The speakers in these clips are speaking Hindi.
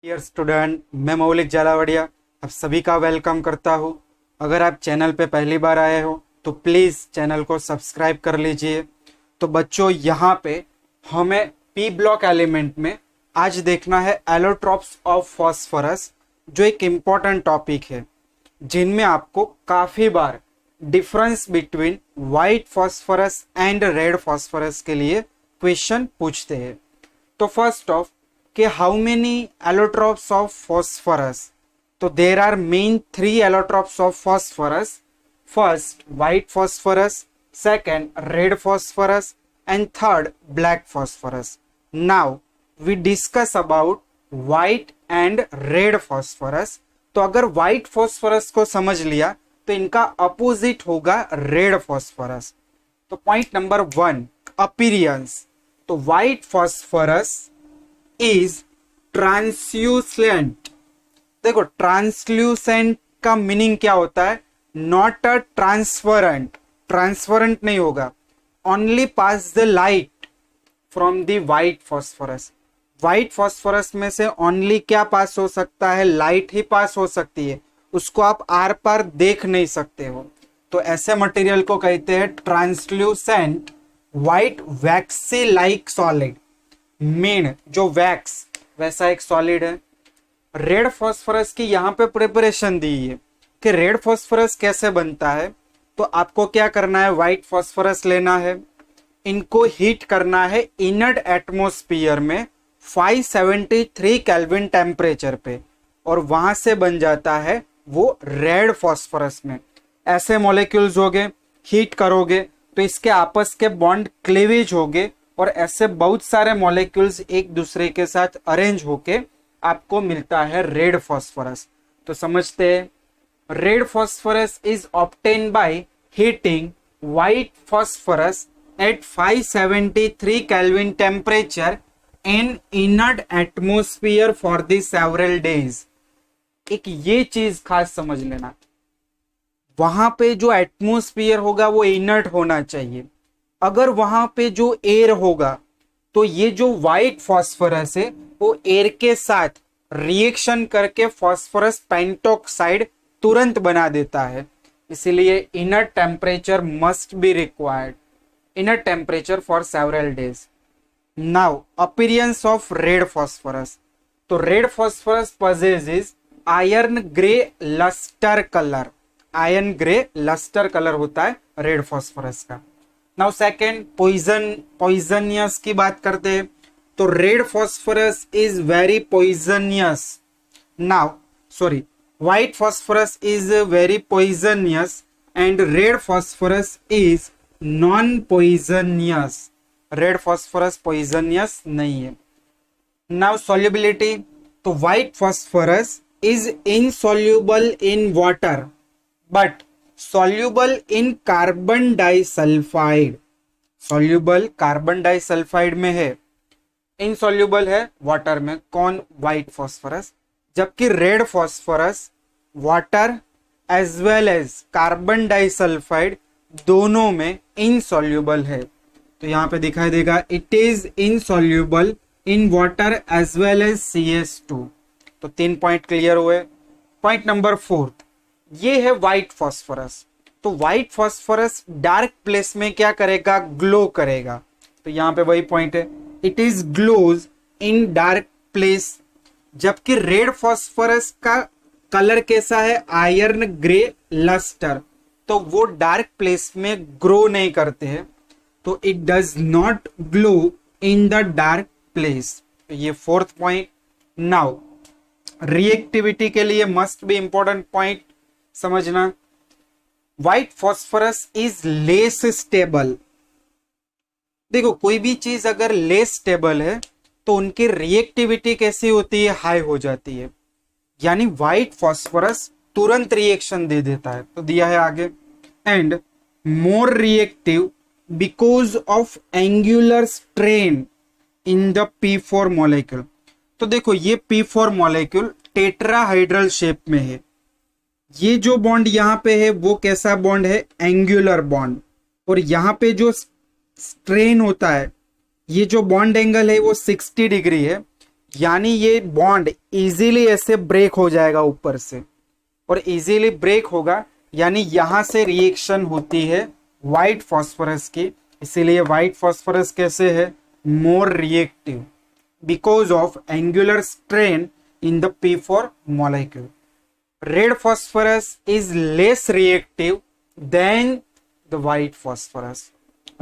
डियर स्टूडेंट, मैं मौलिक जालावड़िया आप सभी का वेलकम करता हूँ। अगर आप चैनल पे पहली बार आए हो तो प्लीज़ चैनल को सब्सक्राइब कर लीजिए। तो बच्चों, यहाँ पे हमें पी ब्लॉक एलिमेंट में आज देखना है एलोट्रॉप्स ऑफ फॉस्फोरस, जो एक इम्पॉर्टेंट टॉपिक है जिनमें आपको काफ़ी बार difference between white phosphorus and red phosphorus के लिए क्वेश्चन पूछते हैं। तो फर्स्ट ऑफ कि how many allotropes of phosphorus, तो there are main 3 allotropes of phosphorus. First white phosphorus, second red phosphorus and third black phosphorus. Now we discuss about white and red phosphorus. तो अगर व्हाइट फॉस्फोरस को समझ लिया तो इनका अपोजिट होगा रेड फॉस्फोरस। तो पॉइंट नंबर 1, अपीरियंस। तो व्हाइट फॉस्फोरस इज ट्रांसल्यूसेंट। देखो, ट्रांसल्यूसेंट का मीनिंग क्या होता है? नॉट अ ट्रांसफरेंट, ट्रांसफरेंट नहीं होगा। Only pass the light from the white phosphorus. White phosphorus में से ओनली क्या पास हो सकता है? लाइट ही पास हो सकती है, उसको आप आर पार देख नहीं सकते हो। तो ऐसे मटेरियल को कहते हैं ट्रांसल्यूसेंट व्हाइट वैक्सी लाइक सॉलिड। मेन जो वैक्स वैसा एक सॉलिड है। रेड फॉस्फोरस की यहाँ पे प्रिपरेशन दी है कि रेड फॉस्फोरस कैसे बनता है। तो आपको क्या करना है? व्हाइट फॉस्फोरस लेना है, इनको हीट करना है इनर्ट एटमॉस्फेयर में 573 केल्विन टेम्परेचर पे, और वहां से बन जाता है वो रेड फॉस्फोरस में। ऐसे मॉलिक्यूल्स होंगे, हीट करोगे तो इसके आपस के बॉन्ड क्लीवेज होंगे, और ऐसे बहुत सारे मॉलिक्यूल्स एक दूसरे के साथ अरेंज होके आपको मिलता है रेड फॉस्फोरस। तो समझते हैं, red phosphorus is obtain by heating white phosphorus at 573 kelvin temperature in inert atmosphere for the several days. एक ये चीज खास समझ लेना, वहां पे जो एटमॉस्फेयर होगा वो इनर्ट होना चाहिए। अगर वहां पे जो एयर होगा तो ये जो व्हाइट फॉस्फोरस है वो एयर के साथ रिएक्शन करके फॉस्फोरस पेंटॉक्साइड तुरंत बना देता है। इसीलिए inner temperature must be required, inner temperature for several days. Now appearance of red phosphorus. तो red phosphorus possesses iron grey lustre colour. Iron grey lustre colour होता है रेड फॉस्फोरस का। नाउ सेकेंड, पॉइजनियस की बात करते हैं। तो red phosphorus is very poisonous. Now sorry, white phosphorus is very poisonous and red phosphorus is non poisonous. Red phosphorus poisonous नहीं है। Now solubility. तो white phosphorus is insoluble in water but soluble in carbon disulphide. soluble carbon disulphide में है, इनसॉल्युबल है वाटर में। कौन? White phosphorus. जबकि red phosphorus water as well as carbon disulphide दोनों में इनसॉल्युबल है। तो यहां पे दिखाई देगा it is insoluble in water as well as CS2। तो 3 पॉइंट क्लियर हुए। पॉइंट नंबर 4, ये है व्हाइट फॉस्फोरस। तो व्हाइट फॉस्फोरस डार्क प्लेस में क्या करेगा? ग्लो करेगा। तो यहां पे वही पॉइंट है, it is glows in dark place. जबकि रेड फॉस्फोरस का कलर कैसा है? Iron grey lustre. तो वो डार्क प्लेस में ग्रो नहीं करते हैं, तो it does not glow in the dark place. तो ये 4th पॉइंट। नाउ रिएक्टिविटी के लिए मस्ट बी इंपॉर्टेंट पॉइंट समझना, white phosphorus is less stable. देखो, कोई भी चीज अगर लेस स्टेबल है तो उनकी रिएक्टिविटी कैसी होती है? हाई हो जाती है। यानी व्हाइट फॉस्फोरस तुरंत रिएक्शन दे देता है। तो दिया है आगे, and more reactive because of angular strain in the P4 molecule. तो देखो, ये P4 मॉलिक्यूल टेट्राहाइड्रल शेप में है। ये जो बॉन्ड यहां पे है वो कैसा बॉन्ड है? Angular bond. और यहां पे जो स्ट्रेन होता है, ये जो बॉन्ड एंगल है वो 60 डिग्री है। यानी ये बॉन्ड इजीली ऐसे ब्रेक हो जाएगा ऊपर से, और इजीली ब्रेक होगा यानी यहां से रिएक्शन होती है व्हाइट फॉस्फोरस की। इसीलिए व्हाइट फॉस्फोरस कैसे है, more reactive because of angular strain in the P4 molecule. Red phosphorus is less reactive than the white phosphorus.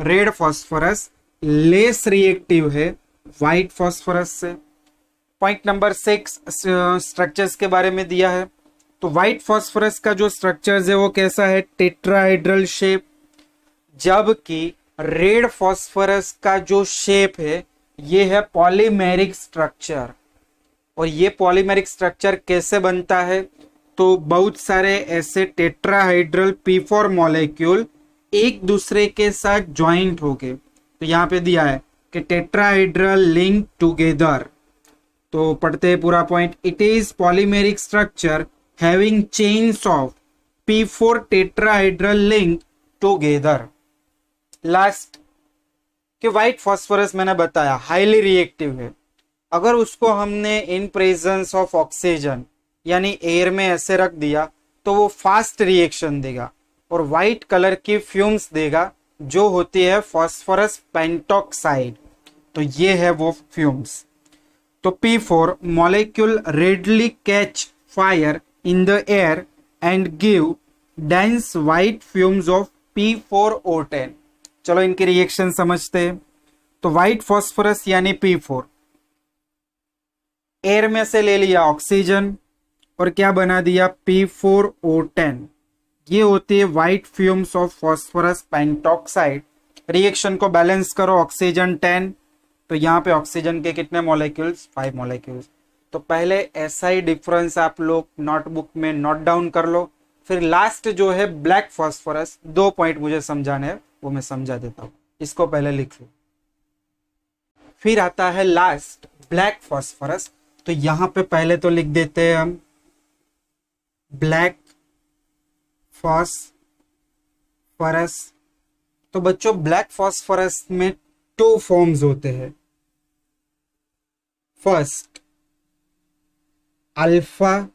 Red phosphorus less reactive है white phosphorus से। पॉइंट नंबर 6 स्ट्रक्चर्स के बारे में दिया है। तो व्हाइट फॉस्फोरस का जो स्ट्रक्चर्स है वो कैसा है, टेट्राहेड्रल शेप, जबकि रेड फॉस्फोरस का जो शेप है ये है पॉलीमेरिक स्ट्रक्चर। और ये पॉलीमेरिक स्ट्रक्चर कैसे बनता है, तो बहुत सारे ऐसे टेट्राहाइड्रल P4 मॉलिक्यूल एक दूसरे के साथ ज्वाइंट हो गए। तो यहाँ पे दिया है कि टेट्राहाइड्रल लिंक टुगेदर। तो पढ़ते हैं पूरा point. It is polymeric structure having chains of P4 tetrahedral link together. Last कि व्हाइट फॉस्फोरस मैंने बताया हाईली रिएक्टिव है। अगर उसको हमने इन प्रेजेंस ऑफ ऑक्सीजन यानी एयर में ऐसे रख दिया तो वो फास्ट रिएक्शन देगा और व्हाइट कलर की फ्यूम्स देगा जो होती है फॉस्फोरस पेंटॉक्साइड। तो ये है वो फ्यूम्स। तो P4 molecule readily catch fire in the air and give dense white fumes of P4O10। चलो इनकी रिएक्शन समझते हैं। तो व्हाइट फॉस्फोरस यानी P4 एयर में से ले लिया ऑक्सीजन और क्या बना दिया, P4O10। ये होती है white fumes of phosphorus pentoxide. Reaction को बैलेंस करो, ऑक्सीजन 10, तो यहाँ पे ऑक्सीजन के कितने मॉलिक्यूल्स, 5 मॉलिक्यूल्स। तो पहले ऐसा ही डिफरेंस आप लोग नोटबुक में नोट डाउन कर लो। फिर लास्ट जो है ब्लैक फॉस्फोरस, 2 पॉइंट मुझे समझाने हैं वो मैं समझा देता हूं, इसको पहले लिख लो। फिर आता है लास्ट ब्लैक फॉस्फोरस। तो यहां पे पहले तो लिख देते हैं हम ब्लैक फॉस्फोरस। तो बच्चों ब्लैक फॉस्फोरस में 2 फॉर्म्स होते हैं। First alpha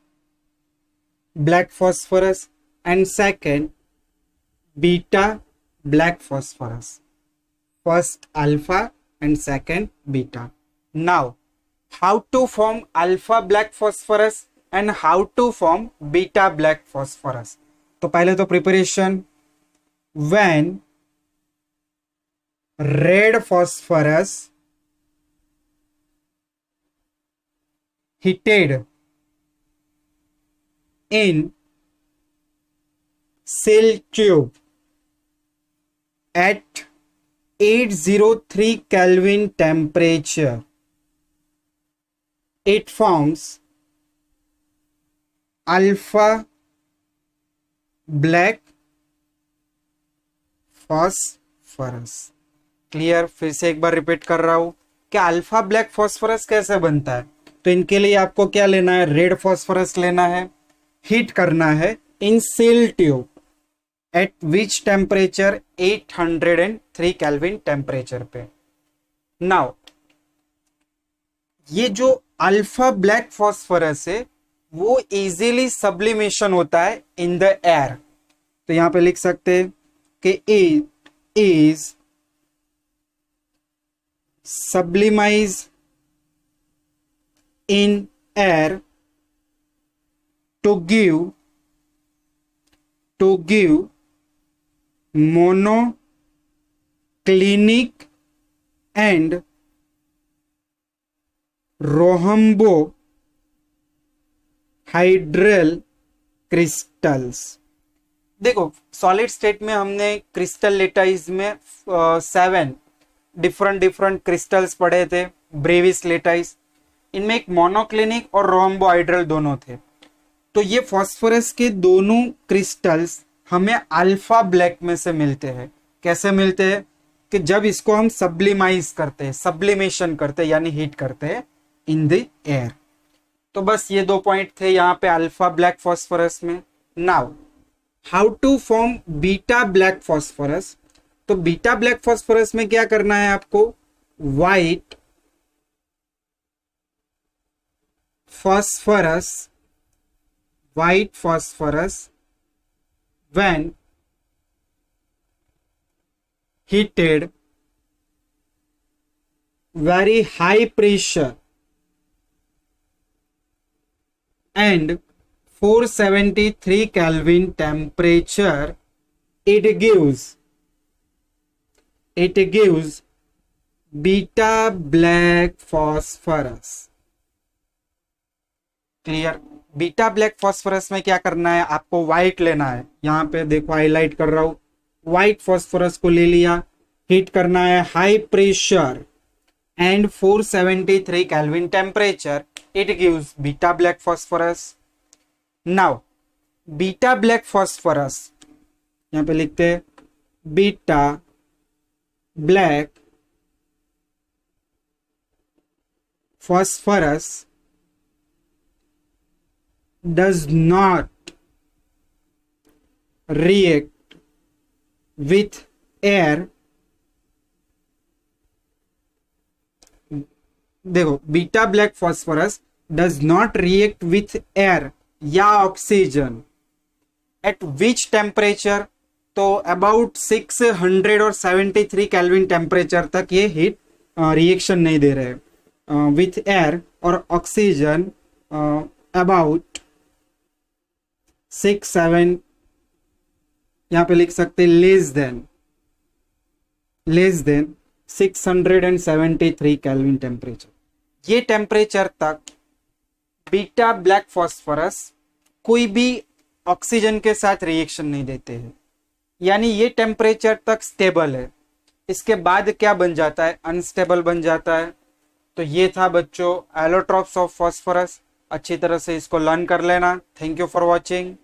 black phosphorus and second beta black phosphorus. First alpha and second beta. Now how to form alpha black phosphorus and how to form beta black phosphorus। तो पहले तो preparation, when red phosphorus heated in cell tube at 803 Kelvin temperature, it forms alpha black phosphorus। Clear? फिर से एक बार रिपीट कर रहा हूं कि अल्फा ब्लैक फॉस्फोरस कैसे बनता है। तो इनके लिए आपको क्या लेना है, रेड फॉस्फोरस लेना है, हीट करना है in sealed tube at which temperature, 803 kelvin temperature पे। नाउ ये जो अल्फा ब्लैक फॉस्फोरस है वो इजीली सब्लिमेशन होता है इन द एयर। तो यहां पे लिख सकते हैं कि it is sublimise in air to give monoclinic and rhombohedral crystals. देखो सॉलिड स्टेट में हमने क्रिस्टल लेटाइज में 7 डिफरेंट क्रिस्टल्स पढ़े थे, ब्रेविस लेटाइज। इनमें एक मोनोक्लिनिक और रोहम्बो हाइड्रल दोनों थे। तो ये फॉस्फोरस के दोनों क्रिस्टल्स हमें अल्फा ब्लैक में से मिलते हैं। कैसे मिलते हैं कि जब इसको हम सब्लिमाइज करते हैं, सब्लिमेशन करते हैं यानी हीट करते हैं इन द एयर। तो बस ये 2 पॉइंट थे यहाँ पे अल्फा ब्लैक फॉस्फोरस में। Now how to form beta black phosphorus. तो बीटा ब्लैक फॉस्फोरस में क्या करना है आपको, white phosphorus, white phosphorus, when heated very high pressure and 473 Kelvin temperature, it gives beta black phosphorus. Clear? Beta black phosphorus में क्या करना है, आपको व्हाइट लेना है. यहां पे देखो हाईलाइट कर रहा हूं. व्हाइट फॉस्फोरस को ले लिया, हीट करना है high pressure and 473 kelvin temperature, it gives beta black phosphorus. Now beta black phosphorus यहां पे लिखते हैं beta black phosphorus does not react with air. देखो beta black phosphorus does not react with air या ऑक्सीजन. Eight which temperature? तो अबाउट 673 केल्विन टेम्परेचर तक ये हीट रिएक्शन नहीं दे रहे. विथ एयर और ऑक्सीजन अबाउट 6-7, यहां पे लिख सकते लेस देन 673 केल्विन टेम्परेचर. ये टेम्परेचर तक बीटा ब्लैक फॉस्फोरस कोई भी ऑक्सीजन के साथ रिएक्शन नहीं देते हैं, यानी ये टेम्परेचर तक स्टेबल है. इसके बाद क्या बन जाता है, अनस्टेबल बन जाता है. तो ये था बच्चों एलोट्रॉप्स ऑफ फॉस्फोरस. अच्छी तरह से इसको लर्न कर लेना. Thank you for watching.